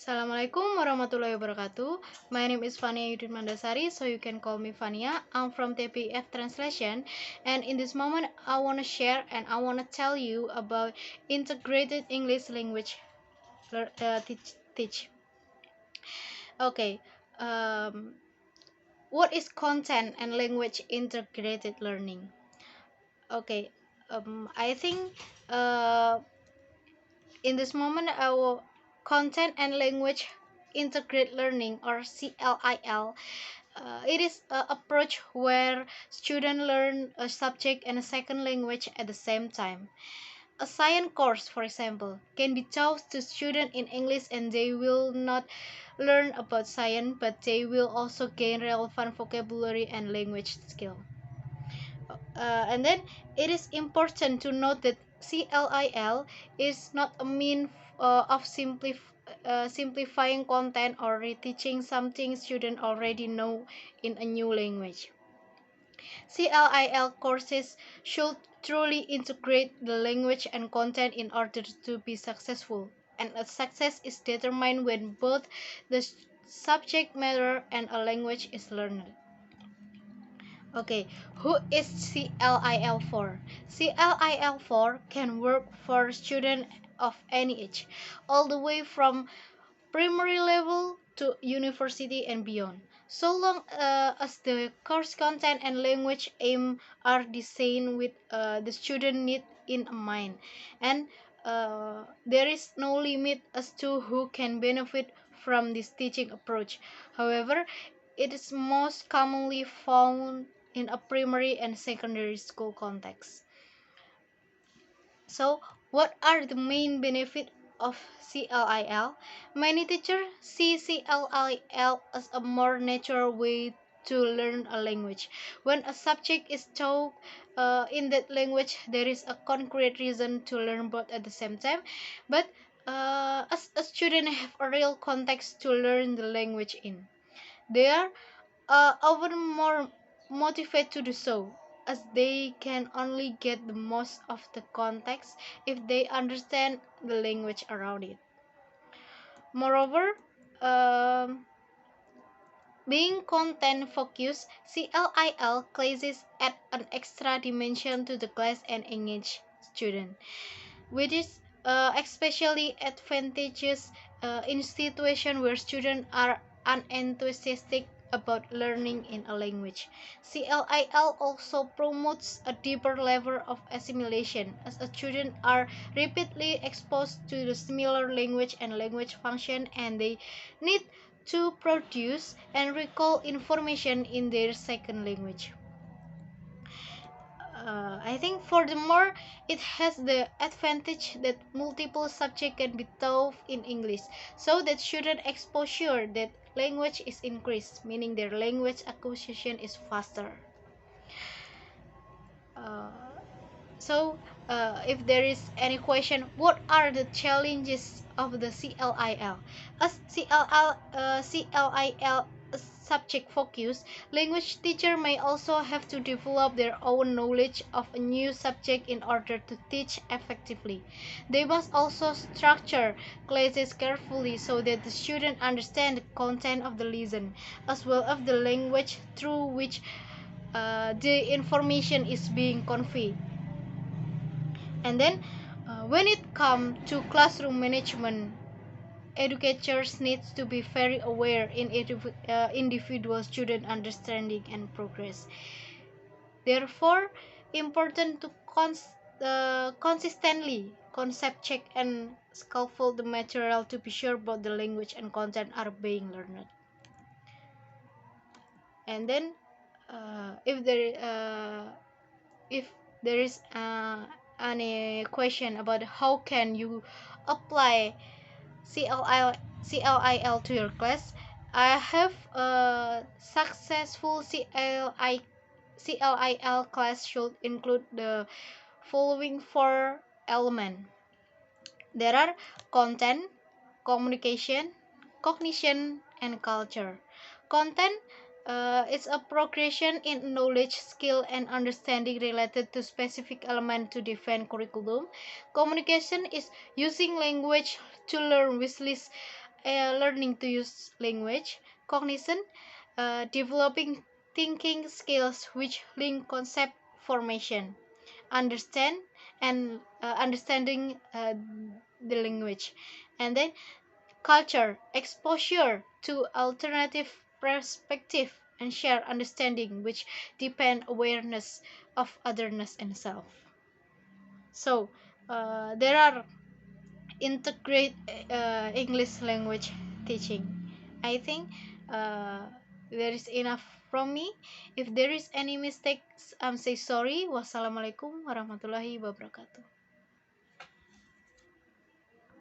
Assalamualaikum warahmatullahi wabarakatuh. My name is Vania Yudith, so you can call me Vania. I'm from TBI F translation, and in this moment, I want to share and I want to tell you about Integrated English Language Teach. Okay, what is content and language integrated learning? Okay, I think in this moment, our content and language integrated learning, or CLIL, it is an approach where students learn a subject and a second language at the same time. A science course, for example, can be taught to students in English, and they will not learn about science, but they will also gain relevant vocabulary and language skill. And then it is important to note that CLIL is not a mean of simplifying content or reteaching something students already know in a new language. CLIL courses should truly integrate the language and content in order to be successful, and a success is determined when both the subject matter and a language is learned. Okay, who is CLIL for? CLIL for can work for students of any age, all the way from primary level to university and beyond, so long as the course content and language aim are designed with the student need in mind, and there is no limit as to who can benefit from this teaching approach. However, it is most commonly found in a primary and secondary school context. So, what are the main benefits of CLIL? Many teachers see CLIL as a more natural way to learn a language. When a subject is taught in that language, there is a concrete reason to learn both at the same time. But as a student have a real context to learn the language in, they are often more motivated to do so, as they can only get the most of the context if they understand the language around it. Moreover, um, being content focused, CLIL classes add an extra dimension to the class and engage students, which is especially advantageous in situations where students are unenthusiastic about learning in a language. CLIL also promotes a deeper level of assimilation, as students are repeatedly exposed to the similar language and language function, and they need to produce and recall information in their second language. I think furthermore, it has the advantage that multiple subjects can be taught in English, so that student exposure that language is increased, meaning their language acquisition is faster. Uh, so, if there is any question, what are the challenges of the CLIL? As CLIL subject focus, language teacher may also have to develop their own knowledge of a new subject in order to teach effectively. They must also structure classes carefully so that the student understand the content of the lesson, as well as the language through which the information is being conveyed. And then when it comes to classroom management, educators need to be very aware in individual student understanding and progress. Therefore, important to consistently concept check and scaffold the material to be sure both the language and content are being learned. And then if there is any question about how can you apply CLIL to your class, I have a successful CLIL class should include the following four elements. There are content, communication, cognition, and culture. Content is a progression in knowledge, skill, and understanding related to specific element to define curriculum. Communication is using language to learn, which leads learning to use language. Cognition, developing thinking skills which link concept formation. Understanding the language. And then culture, exposure to alternative perspective and share understanding which depend awareness of otherness and self. So there are integrate English language teaching. I think uh, there is enough from me. If there is any mistakes, I'm say sorry. Wassalamualaikum warahmatullahi wabarakatuh.